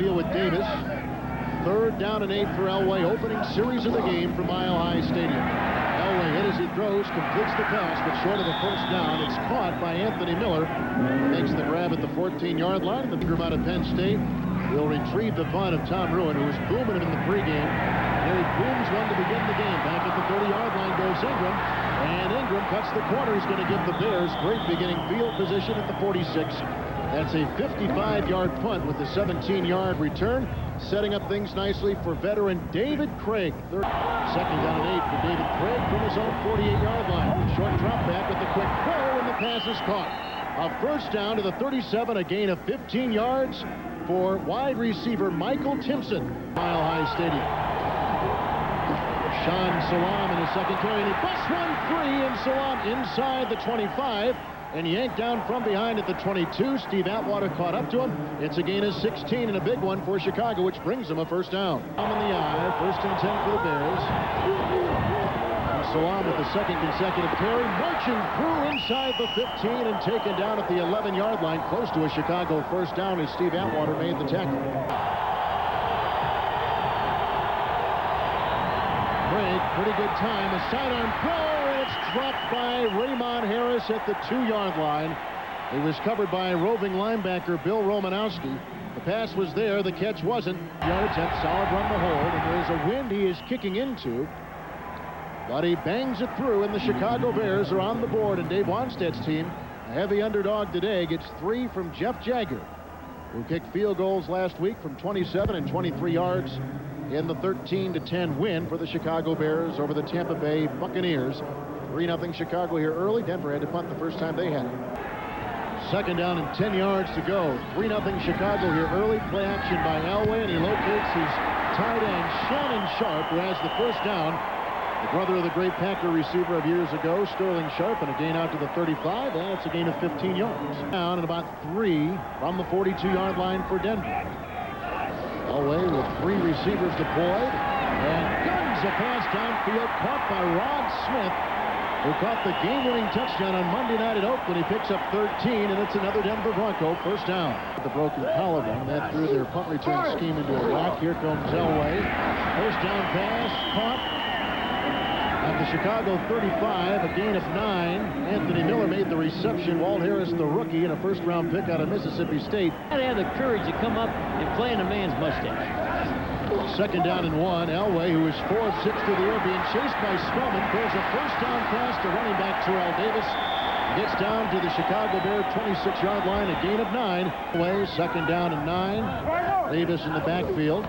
backfield with Davis. 3rd down and 8 for Elway. Opening series of the game from Mile High Stadium. Elway hit as he throws, completes the pass, but short of the 1st down. It's caught by Anthony Miller. Makes the grab at the 14-yard line. The group out of Penn State will retrieve the punt of Tom Ruin, who was booming him in the pregame. There he booms one to begin the game. Back at the 30-yard line goes Ingram. And Ingram cuts the corner. He's going to give the Bears great beginning field position at the 46. That's a 55-yard punt with a 17-yard return, setting up things nicely for veteran David Craig. 2nd down and 8 for David Craig from his own 48-yard line. Short drop back with the quick throw, and the pass is caught. A 1st down to the 37, a gain of 15 yards for wide receiver Michael Timpson. Mile High Stadium. Sean Salam in his 2nd carry, and he busts one free, and Salam inside the 25. And yanked down from behind at the 22. Steve Atwater caught up to him. It's a gain of 16 and a big one for Chicago, which brings them a 1st down. In the eye, 1st and 10 for the Bears. And Salam with the 2nd consecutive carry, marching through inside the 15 and taken down at the 11-yard line, close to a Chicago 1st down as Steve Atwater made the tackle. Craig, pretty good time, a sidearm throw. It's dropped by Raymond Harris at the 2-yard line. It was covered by roving linebacker Bill Romanowski. The pass was there, the catch wasn't. Yard attempt, solid run to hold, and there's a wind he is kicking into. But he bangs it through, and the Chicago Bears are on the board, and Dave Wanstead's team, a heavy underdog today, gets 3 from Jeff Jagger, who kicked field goals last week from 27 and 23 yards in the 13-10 win for the Chicago Bears over the Tampa Bay Buccaneers. 3-0 Chicago here early. Denver had to punt the first time they had it. 2nd down and 10 yards to go. 3-0 Chicago here early. Play action by Elway, and he locates his tight end Shannon Sharp, who has the 1st down. The brother of the great Packer receiver of years ago, Sterling Sharp, and a gain out to the 35, and it's a gain of 15 yards. Down and about 3 from the 42-yard line for Denver. Elway with 3 receivers deployed, and guns a pass downfield, caught by Rod Smith, who caught the game-winning touchdown on Monday night at Oakland. He picks up 13, and it's another Denver Bronco 1st down. The broken collarbone, that threw their punt return scheme into a rock. Here comes Elway. 1st down pass, caught at the Chicago 35, a gain of 9. Anthony Miller made the reception. Walt Harris, the rookie, and a 1st-round pick out of Mississippi State. Got to have the courage to come up and play in a man's mustache. 2nd down and 1. Elway, who is 4 of 6 through the air, being chased by Spellman, throws a 1st down pass to running back Terrell Davis. Gets down to the Chicago Bear 26-yard line, a gain of 9. Elway, 2nd down and 9. Davis in the backfield.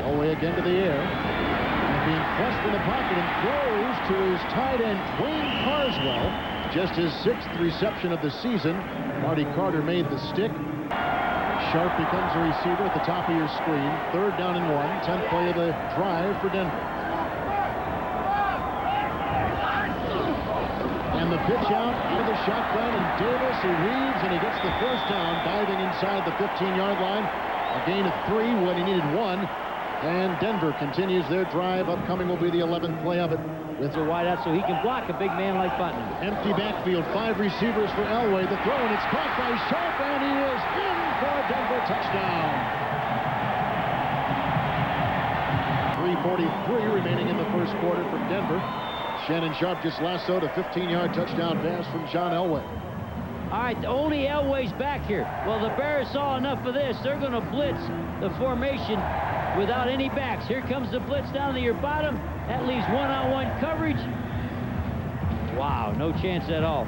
Elway again to the air. And being pressed in the pocket and throws to his tight end, Dwayne Carswell. Just his 6th reception of the season. Marty Carter made the stick. Sharp becomes a receiver at the top of your screen. 3rd down and 1. 10th play of the drive for Denver. And the pitch out into the shotgun, and Davis, he weaves, and he gets the 1st down, diving inside the 15-yard line. A gain of 3 when he needed 1. And Denver continues their drive. Upcoming will be the 11th play of it. With a wide out so he can block a big man like Button. Empty backfield, 5 receivers for Elway. The throw, and it's caught by Sharp, and he is in for a Denver touchdown. 3:43 remaining in the 1st quarter from Denver. Shannon Sharp just lassoed a 15-yard touchdown pass from John Elway. All right, only Elway's back here. Well, the Bears saw enough of this. They're going to blitz the formation without any backs. Here comes the blitz down to your bottom. That leaves one-on-one coverage. Wow, no chance at all.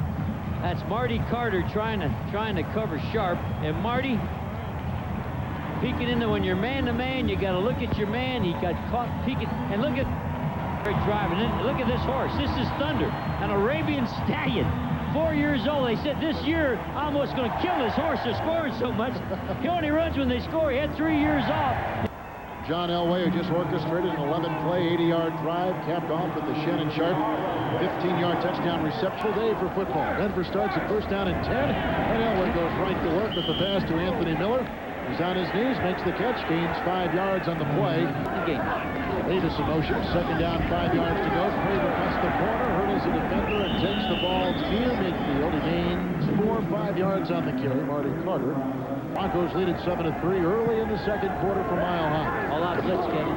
That's Marty Carter trying to cover Sharp. And Marty peeking into when you're man-to-man, you got to look at your man. He got caught peeking. And look at driving. Look at this horse. This is Thunder, an Arabian stallion. 4 years old. They said this year almost going to kill this horse. They're scoring so much. He only runs when they score. He had 3 years off. John Elway, who just orchestrated an 11-play, 80-yard drive, capped off with the Shannon Sharp 15-yard touchdown reception day for football. Denver starts at 1st down and 10, and Elway goes right to work with the pass to Anthony Miller. He's on his knees, makes the catch, gains 5 yards on the play. Davis in motion, 2nd down, 5 yards to go. Craver cuts the corner, hurdles the defender, and takes the ball near midfield. He gains 4 or 5 yards on the carry. Marty Carter Broncos lead at 7-3 early in the second quarter for Mile High. All out blitz, Kevin.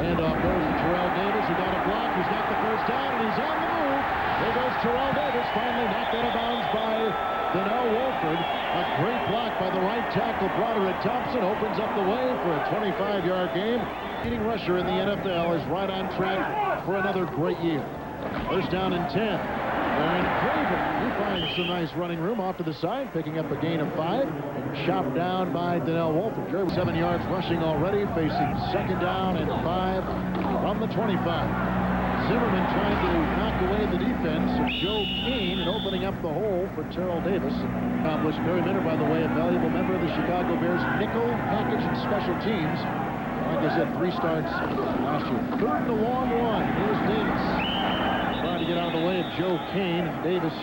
Handoff goes to Terrell Davis, who got a block. He's got the first down, and he's on the move. There goes Terrell Davis, finally knocked out of bounds by Donnell Wolford. A great block by the right tackle, Broderick Thompson, opens up the way for a 25-yard game. Leading rusher in the NFL is right on track for another great year. First down and 10. And Craven, he finds some nice running room off to the side, picking up a gain of 5, and chopped down by Donnell Wolford. 7 yards rushing already, facing second down and 5 from the 25. Zimmerman trying to knock away the defense of Joe Kane and opening up the hole for Terrell Davis. Accomplished. Barry Minner, by the way, a valuable member of the Chicago Bears nickel package and special teams. Like I said, 3 starts last year. Third and a long one. Here's Davis. Trying to get out of the way of Joe Kane, and Davis,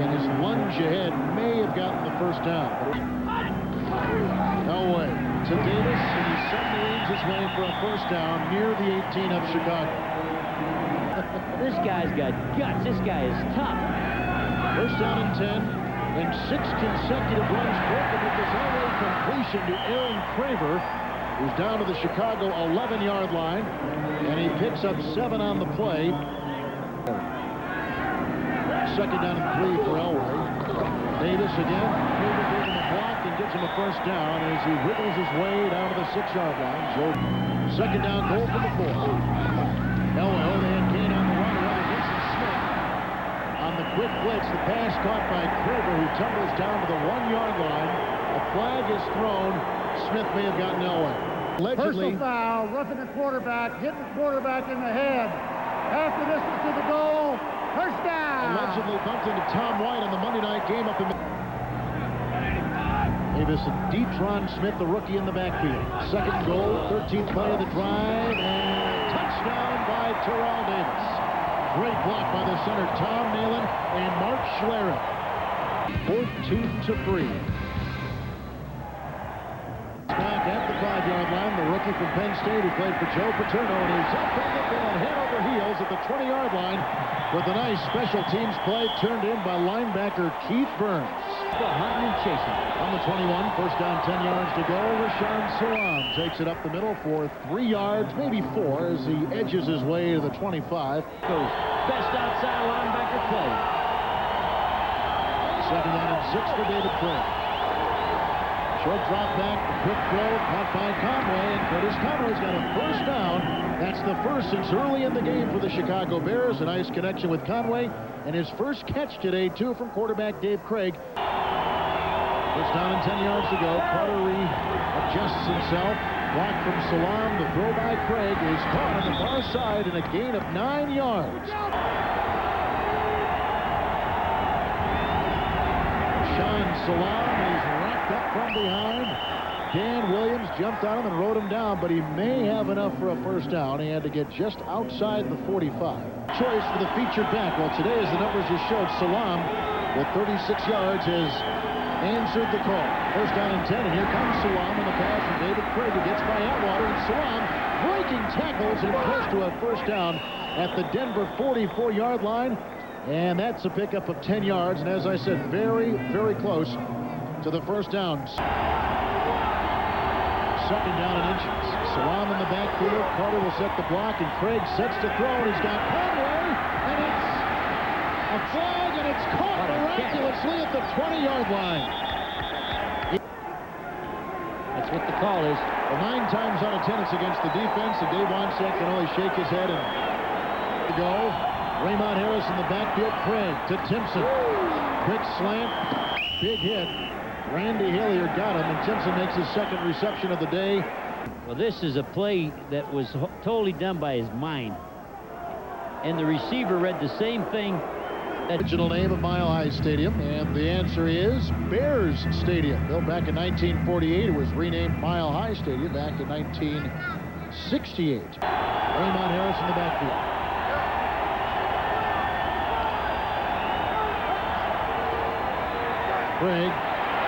in his lunge ahead, may have gotten the first down. No way. To Davis, and he suddenly leads his way for a first down near the 18 of Chicago. This guy's got guts. This guy is tough. First down and 10, and 6 consecutive runs broken with this highway completion to Aaron Craver, who's down to the Chicago 11-yard line, and he picks up 7 on the play. Second down and 3 for Elway. Davis again, Craver gives him a block and gets him a first down as he wiggles his way down to the 6-yard line. Second down goal for the 4. Elway, they had Kane on the run around Vincent Smith. On the quick blitz, the pass caught by Craver, who tumbles down to the 1-yard line. A flag is thrown. Smith may have gotten Elway. Allegedly, personal foul, roughing the quarterback, hitting the quarterback in the head. Half the distance to the goal. First down. Allegedly bumped into Tom White on the Monday night game up in Davis and Detron Smith, the rookie, in the backfield. Second goal, 13th play of the drive, and touchdown by Terrell Davis. Great block by the center, Tom Nalen and Mark Schlereth. 14-3. Back at the 5-yard line, the rookie from Penn State who played for Joe Paterno, and he's up on the ball, head over heels at the 20-yard line with a nice special teams play turned in by linebacker Keith Burns. Hunting and chasing. On the 21, first down, 10 yards to go. Rashawn Salam takes it up the middle for 3 yards, maybe 4, as he edges his way to the 25. Goes best outside linebacker play. Second down and 6 for David Craig. Short drop back, quick throw, caught by Conway, and Curtis Conway's got a first down. That's the first since early in the game for the Chicago Bears. A nice connection with Conway, and his first catch today, too, from quarterback Dave Craig. First down and 10 yards to go. Carter readjusts himself. Block from Salam. The throw by Craig is caught on the far side and a gain of 9 yards. Sean Salam is wrapped up from behind. Dan Williams jumped on him and rode him down, but he may have enough for a first down. He had to get just outside the 45. Choice for the featured back. Well, today, as the numbers just showed, Salam, with 36 yards, has answered the call. First down and 10, and here comes Salam on the pass from David Craig, who gets by Atwater, and Salam breaking tackles and close to a first down at the Denver 44-yard line. And that's a pickup of 10 yards, and as I said, very, very close to the first down. Second down and inches. Salam in the backfield. Carter will set the block, and Craig sets to throw, and he's got Conway, and it's a flag, and it's caught miraculously at the 20-yard line. That's what the call is. Well, 9 times out of 10 it's against the defense, and Dave Wonsack can only shake his head and go. Raymond Harris in the backfield. Craig to Timpson. Quick slant. Big hit. Randy Hilliard got him, and Timpson makes his second reception of the day. Well, this is a play that was totally done by his mind. And the receiver read the same thing. Original name of Mile High Stadium, and the answer is Bears Stadium. Built back in 1948, it was renamed Mile High Stadium back in 1968. Raymond Harris in the backfield. Craig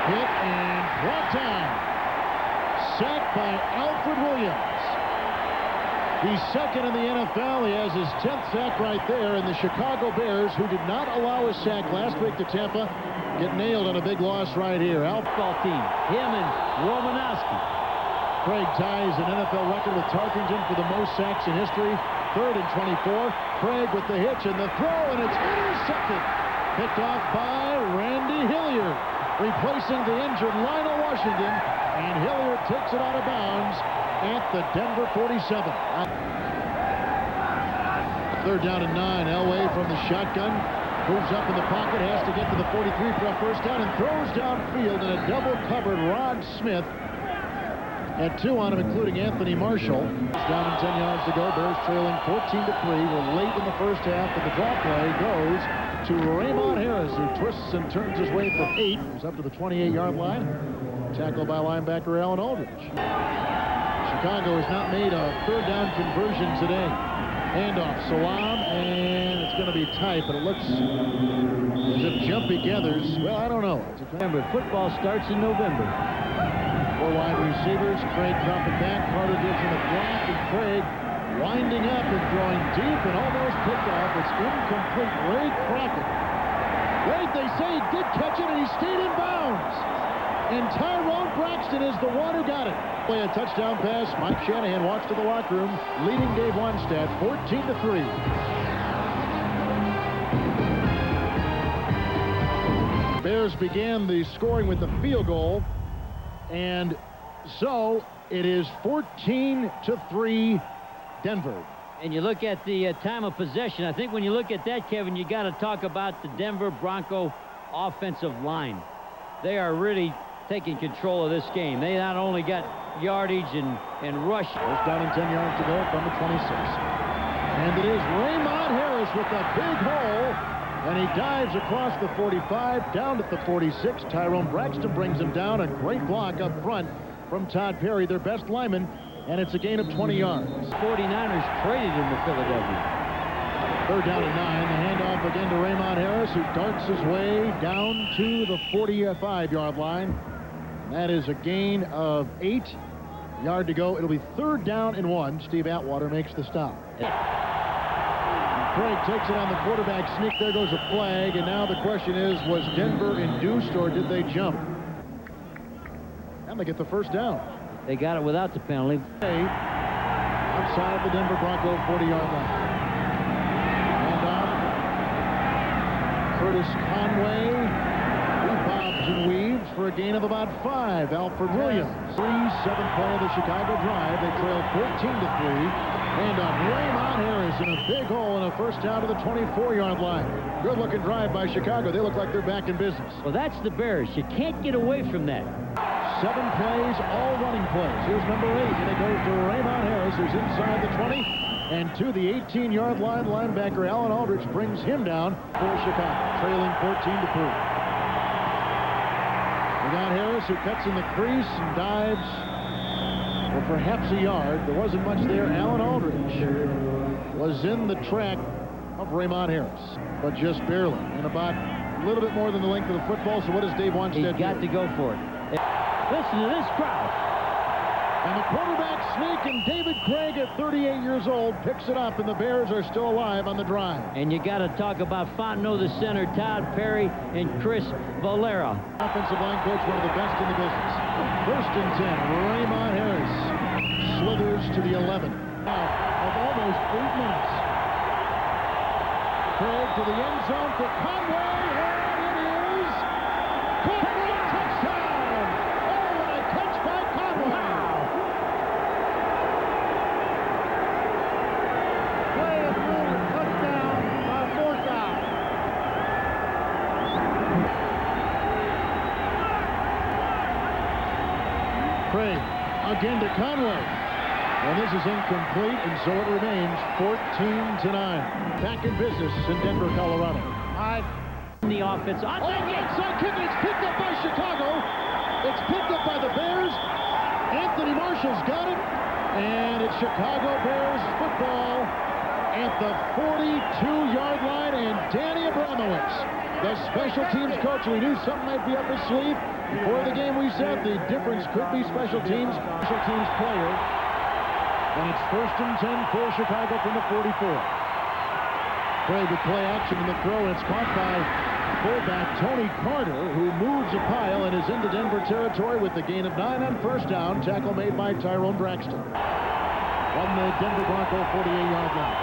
hit and brought down. Sacked by Alfred Williams. He's second in the NFL. He has his 10th sack right there. And the Chicago Bears, who did not allow a sack last week to Tampa, get nailed on a big loss right here. Football team, him and Romanowski. Craig ties an NFL record with Tarkington for the most sacks in history. 3rd and 24. Craig with the hitch and the throw, and it's intercepted. Picked off by Randy Hilliard, replacing the injured Lionel Washington, and Hilliard takes it out of bounds at the Denver 47. 3rd down and 9. Elway from the shotgun. Moves up in the pocket, has to get to the 43 for a first down, and throws downfield in a double-covered Rod Smith. Had 2 on him, including Anthony Marshall. Down and 10 yards to go. Bears trailing 14-3. We're late in the first half, and the draw play goes to Raymond Harris, who twists and turns his way for 8. He's up to the 28-yard line. Tackled by linebacker Alan Aldridge. Chicago has not made a 3rd down conversion today. Handoff, Salam, and it's going to be tight, but it looks as if Jumpy gathers. Well, I don't know. Remember, football starts in November. 4 wide receivers. Craig dropping back. Carter gives him a block, and Craig winding up and throwing deep and almost picked off. It's incomplete. Ray Crockett. Wait, they say he did catch it, and he stayed in bounds. And Tyrone Braxton is the one who got it. Play a touchdown pass. Mike Shanahan walks to the locker room, leading Dave Wannstedt 14-3. Bears began the scoring with the field goal, and so it is 14-3 Denver. And you look at the time of possession. I think when you look at that, Kevin, you got to talk about the Denver Bronco offensive line. They are really taking control of this game. They not only got yardage and rush. First down and 10 yards to go from the 26. And it is Raymond Harris with a big hole, and he dives across the 45 down to the 46. Tyrone Braxton brings him down. A great block up front from Todd Perry, their best lineman, and it's a gain of 20 yards. 49ers traded him to Philadelphia. 3rd down and 9. The handoff again to Raymond Harris, who darts his way down to the 45-yard line. That is a gain of 8. Yard to go. It'll be 3rd down and 1. Steve Atwater makes the stop. Craig takes it on the quarterback sneak. There goes a flag, and now the question is, was Denver induced or did they jump? And they get the first down. They got it without the penalty. Outside the Denver Bronco 40-yard line. Handoff. Curtis Conway. He bobs and weaves for a gain of about 5. Alfred Williams. 3-7 play of the Chicago drive. They trail 14-3. Handoff. Raymond Harris in a big hole and a first down to the 24-yard line. Good-looking drive by Chicago. They look like they're back in business. Well, that's the Bears. You can't get away from that. 7 plays, all running plays. Here's number 8, and it goes to Raymond Harris, who's inside the 20, and to the 18-yard line. Linebacker Alan Aldridge brings him down for Chicago, trailing 14-3. We got Harris, who cuts in the crease and dives for perhaps a yard. There wasn't much there. Alan Aldridge was in the track of Raymond Harris, but just barely, and about a little bit more than the length of the football. So what does Dave Wannstedt do? He's got to go for it. Listen to this crowd. And the quarterback sneak, and David Craig at 38 years old picks it up, and the Bears are still alive on the drive. And you got to talk about Fontenot, the center, Todd Perry, and Chris Valera. Offensive line coach, one of the best in the business. 1st and 10. Raymond Harris slithers to the 11. Now, of almost 8 minutes. Craig to the end zone for Conway, and it is caught. Touchdown! Oh, what a catch by Conway! Play is ruled touchdown by Forsythe. Craig again to Conway. And this is incomplete, and so it remains 14-9. Back in business in Denver, Colorado. The offense. Oh, the inside kick, it's picked up by Chicago. It's picked up by the Bears. Anthony Marshall's got it. And it's Chicago Bears football at the 42-yard line. And Danny Abramowitz, the special teams coach, we knew something might be up his sleeve. Before the game, we said the difference could be special teams. Special teams player. And it's 1st and 10 for Chicago from the 44. Craig with play action in the throw, and it's caught by fullback Tony Carter, who moves a pile and is into Denver territory with the gain of 9 on first down. Tackle made by Tyrone Braxton from the Denver Bronco 48-yard line.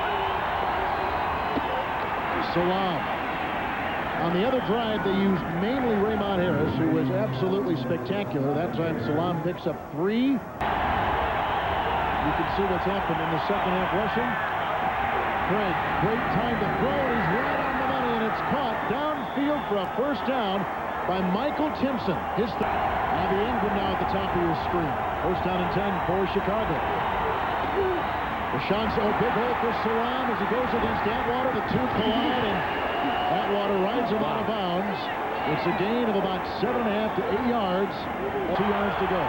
Salam. On the other drive, they used mainly Raymond Harris, who was absolutely spectacular. That time, Salam picks up 3. You can see what's happened in the second half rushing. Craig, great time to throw, and he's right on the money, and it's caught downfield for a first down by Michael Timpson. Bobby Ingram now at the top of your screen. First down and 10 for Chicago. Rashawn, big hole for Salam as he goes against Atwater. The two collide, and Atwater rides him out of bounds. It's a gain of about 7.5 to 8 yards. 2 yards to go.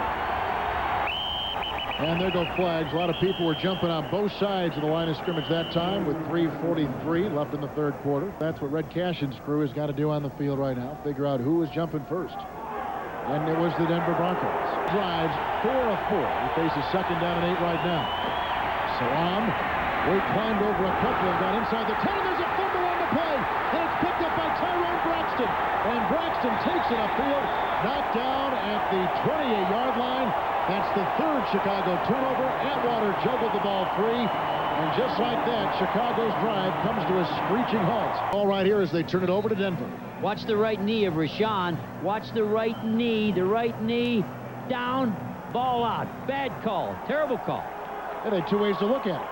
And there go flags. A lot of people were jumping on both sides of the line of scrimmage that time with 3:43 left in the third quarter. That's what Red Cashin's crew has got to do on the field right now. Figure out who is jumping first. And it was the Denver Broncos. Drives 4 of 4. He faces second down and 8 right now. Salam, we climbed over a couple and got inside the 10. There's a fumble on the play. And it's picked up by Tyrone Braxton. And Braxton takes it upfield. Knocked down at the 28-yard line. That's the third Chicago turnover. Atwater juggled the ball free. And just like that, Chicago's drive comes to a screeching halt. All right here as they turn it over to Denver. Watch the right knee of Rashawn. Watch the right knee. The right knee down, ball out. Bad call. Terrible call. And there are 2 ways to look at it.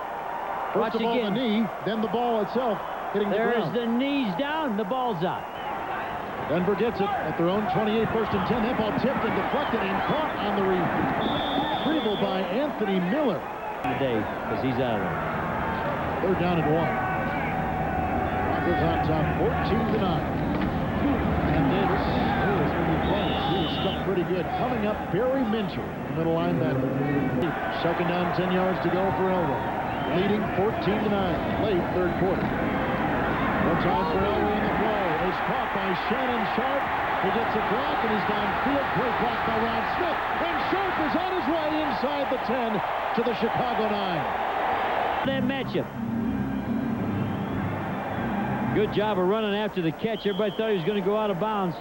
First of all, the knee, then the ball itself hitting the ground. There's the knees down, the ball's out. Denver gets it at their own 28, first and 10. That ball tipped and deflected and caught on the retrieval by Anthony Miller. Today, because he's out of there. Third down and 1. Broncos on top, 14-9. And Davis, is going to be close. He was stuck pretty good. Coming up, Barry Minter, the middle linebacker. Second down, 10 yards to go for Elway. Leading 14-9, late third quarter. No time for Elway in the throw. Is caught by Shannon Sharp. He gets a block and he's downfield. Great block by Ron Smith. And Sharp is on his way inside the 10 to the Chicago 9. That matchup. Good job of running after the catch. Everybody thought he was going to go out of bounds.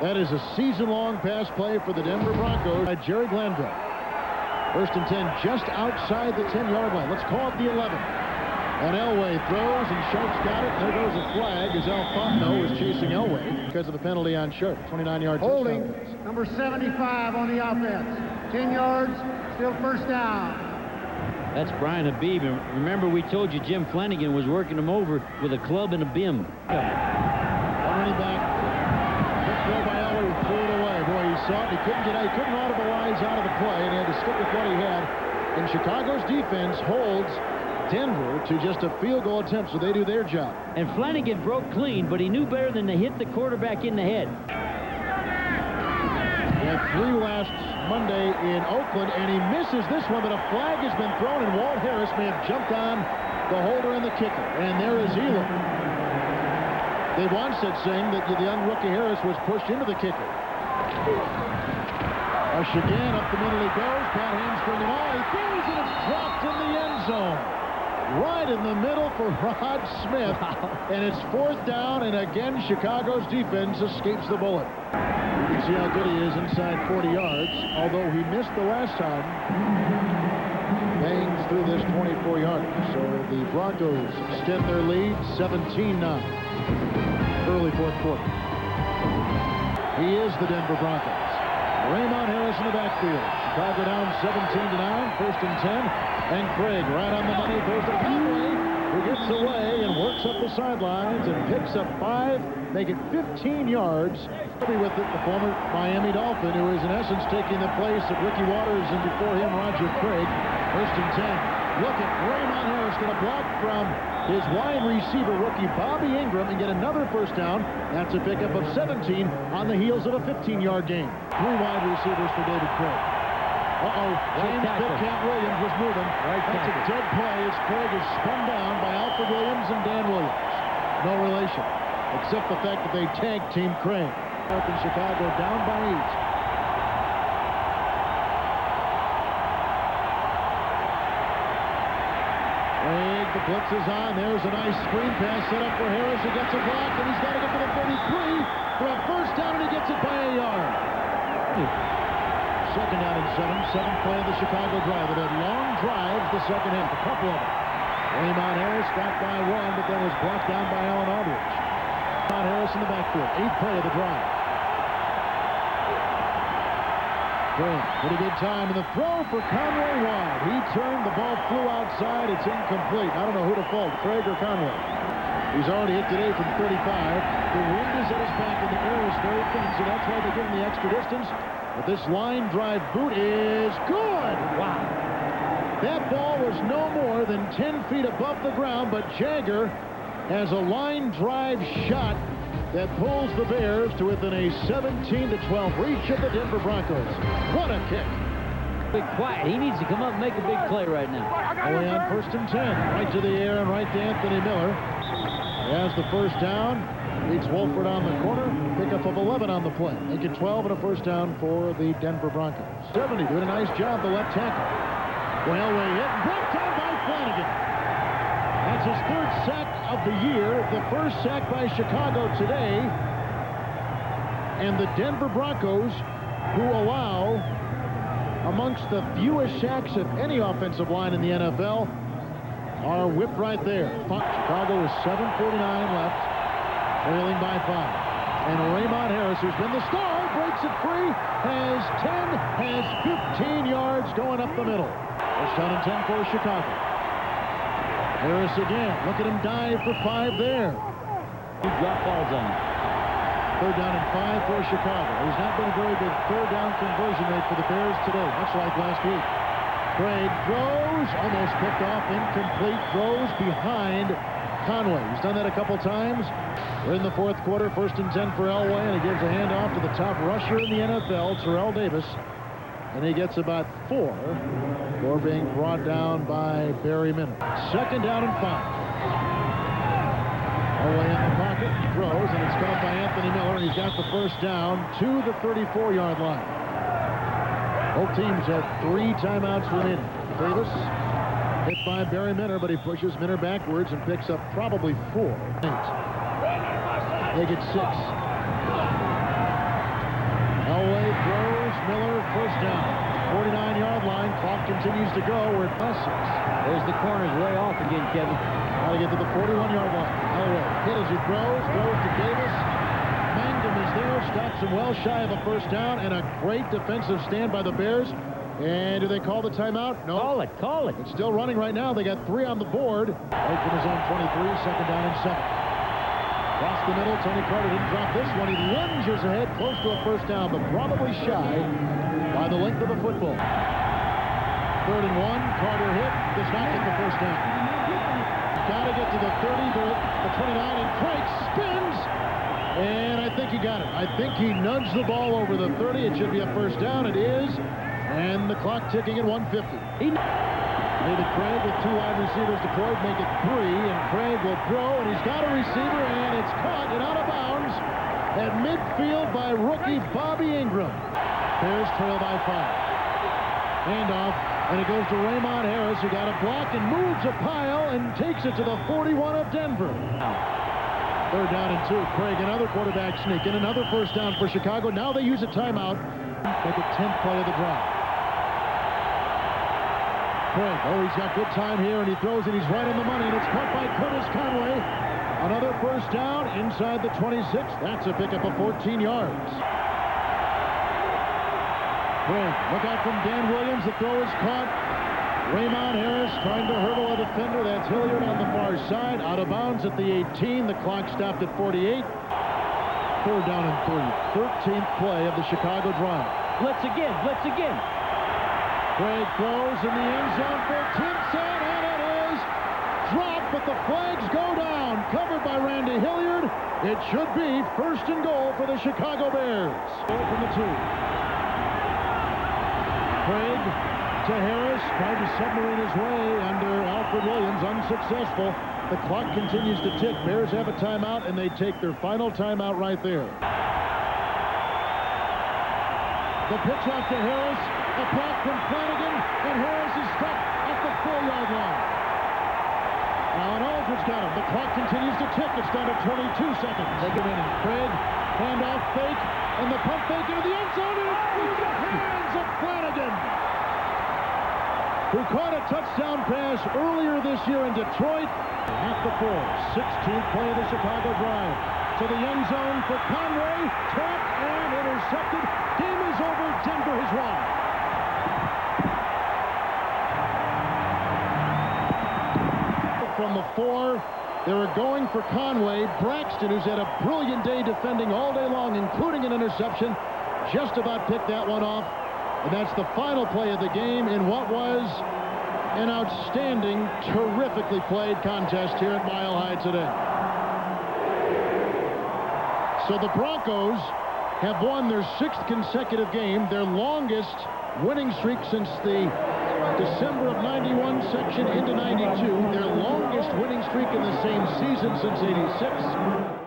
That is a season-long pass play for the Denver Broncos by Jerry Glanville. First and 10 just outside the 10-yard line. Let's call it the 11. And Elway throws, and Sharp's got it. There goes a flag as Alfonso is chasing Elway because of the penalty on Sharp. 29-yard holding touchdown. number 75 on the offense. 10 yards, still first down. That's Brian Habib. And remember, we told you Jim Flanagan was working him over with a club and a bim. Running back. Quick throw by Elway, threw it away. Boy, he saw it. He couldn't audibilize out of the play, and he had to stick with what he had. And Chicago's defense holds Denver to just a field goal attempt, so they do their job. And Flanagan broke clean, but he knew better than to hit the quarterback in the head. He had 3 last Monday in Oakland, and he misses this one, but a flag has been thrown, and Walt Harris may have jumped on the holder and the kicker. And there is Elam. Dave Wanstead saying that the young rookie Harris was pushed into the kicker. Again, up the middle he goes. Pat hamstring and all. He throws, and it's dropped in the end zone. Right in the middle for Rod Smith. Wow. And it's fourth down, and again, Chicago's defense escapes the bullet. You can see how good he is inside 40 yards, although he missed the last time. Bangs through this 24-yarder. So the Broncos extend their lead, 17-9. Early fourth quarter. He is the Denver Broncos. Raymond Harris in the backfield. Chicago down 17-9, first and 10. And Craig right on the money, goes to Conway, who gets away and works up the sidelines and picks up 5, make it 15 yards. With it, the former Miami Dolphin, who is in essence taking the place of Ricky Waters and before him Roger Craig. First and 10. Look at Raymond Harris going to block from his wide receiver rookie Bobby Ingram and get another first down. That's a pickup of 17 on the heels of a 15-yard gain. 3 wide receivers for David Craig. James Big Williams was moving. That's a dead play as Craig is spun down by Alfred Williams and Dan Williams. No relation, except the fact that they tagged Team Craig. Up in Chicago, down by 8. Craig, the Blitz is on. There's a nice screen pass set up for Harris. He gets a block, and he's got to get to the 33 for a first down, and he gets it by a yard. Second down and 7. Seventh play of the Chicago drive. They've had long drives the second half, a couple of them. Raymond Harris got by one, but then was blocked down by Allen Aldridge. Raymond Harris in the backfield. Eighth play of the drive. Pretty good time, and the throw for Conway wide. He turned, the ball flew outside. It's incomplete. I don't know who to fault, Craig or Conway. He's already hit today from 35. The wind is at his back, and the air is very thin, so that's why they give him the extra distance. But this line drive boot is good. Wow. That ball was no more than 10 feet above the ground, but Jagger has a line drive shot that pulls the Bears to within a 17-12 reach of the Denver Broncos. What a kick. Big quiet. He needs to come up and make a big play right now. Only on 1st and 10. Right to the air and right to Anthony Miller. He has the first down. Beats Wolford on the corner. Pickup of 11 on the play. Make it 12 and a first down for the Denver Broncos. 70 doing a nice job, the left tackle. Railway hit and brought down by Flanagan. That's his third sack of the year, the first sack by Chicago today. And the Denver Broncos, who allow amongst the fewest sacks of any offensive line in the NFL, are whipped right there. Chicago is 7:49 left, trailing by 5. And Raymond Harris, who's been the star, breaks it free, has 10, has 15 yards going up the middle. First down and 10 for Chicago. Harris again. Look at him dive for 5 there. He drop balls on him. Third down and 5 for Chicago. He's not been a very good third down conversion rate for the Bears today, much like last week. Craig throws, almost picked off, incomplete, throws behind Conway. He's done that a couple times. We're in the fourth quarter, 1st and 10 for Elway, and he gives a handoff to the top rusher in the NFL, Terrell Davis. And he gets about 4 for being brought down by Barry Minner. Second down and 5. Elway in the pocket, throws, and it's caught by Anthony Miller, and he's got the first down to the 34-yard line. Both teams have 3 timeouts remaining. Davis hit by Barry Minner, but he pushes Minner backwards and picks up probably 4. 8. Make it 6. Elway throws, Miller first down. 49-yard line, clock continues to go. We're at +6. There's the corners way off again, Kevin. Got to get to the 41-yard line. Elway hit as he throws to Davis. Mangum is there, stops him well shy of a first down, and a great defensive stand by the Bears. And do they call the timeout? No. Call it. It's still running right now. They got 3 on the board. Right from his own 23, second down and 7. Across the middle, Tony Carter didn't drop this one. He lunges ahead, close to a first down, but probably shy by the length of the football. 3rd and 1, Carter hit, does not get the first down. Got to get to the 30, the 29, and Craig spins. And I think he got it. I think he nudged the ball over the 30. It should be a first down. It is. And the clock ticking at 1:50. David Craig with 2 wide receivers deployed, make it 3, and Craig will throw, and he's got a receiver, and it's caught and out of bounds at midfield by rookie Bobby Ingram. Bears trail by 5. Handoff, and it goes to Raymond Harris, who got a block and moves a pile and takes it to the 41 of Denver. 3rd down and 2. Craig, another quarterback sneak, and another first down for Chicago. Now they use a timeout. Make it 10th play of the drive. Craig, he's got good time here, and he throws it. He's right on the money, and it's caught by Curtis Conway. Another first down inside the 26. That's a pickup of 14 yards. Craig, look out from Dan Williams. The throw is caught. Raymond Harris trying to hurdle a defender. That's Hilliard on the far side. Out of bounds at the 18. The clock stopped at 48. 3rd down and 3. 13th play of the Chicago drive. Blitz again. Craig throws in the end zone for Timpson, and it is dropped, but the flags go down. Covered by Randy Hilliard. It should be 1st and goal for the Chicago Bears. From the 2. Craig to Harris, tried to submarine his way under Alfred Williams, unsuccessful. The clock continues to tick. Bears have a timeout, and they take their final timeout right there. The pitch off to Harris. A block from Flanagan, and Harris is stuck at the 4-yard line. Alan Aldridge got him. The clock continues to tick. It's down to 22 seconds. They get in. Craig, handoff fake, and the pump fake into the end zone, and it's through the hands of Flanagan, who caught a touchdown pass earlier this year in Detroit. At the 16th play of the Chicago drive. To the end zone for Conway. Tapped and intercepted. Game is over. Denver has won. From the 4, they were going for Conway. Braxton, who's had a brilliant day defending all day long, including an interception, just about picked that one off. And that's the final play of the game in what was an outstanding, terrifically played contest here at Mile High today. So the Broncos have won their 6th consecutive game, their longest winning streak since the December of 91 section into 92, their longest winning streak in the same season since '86.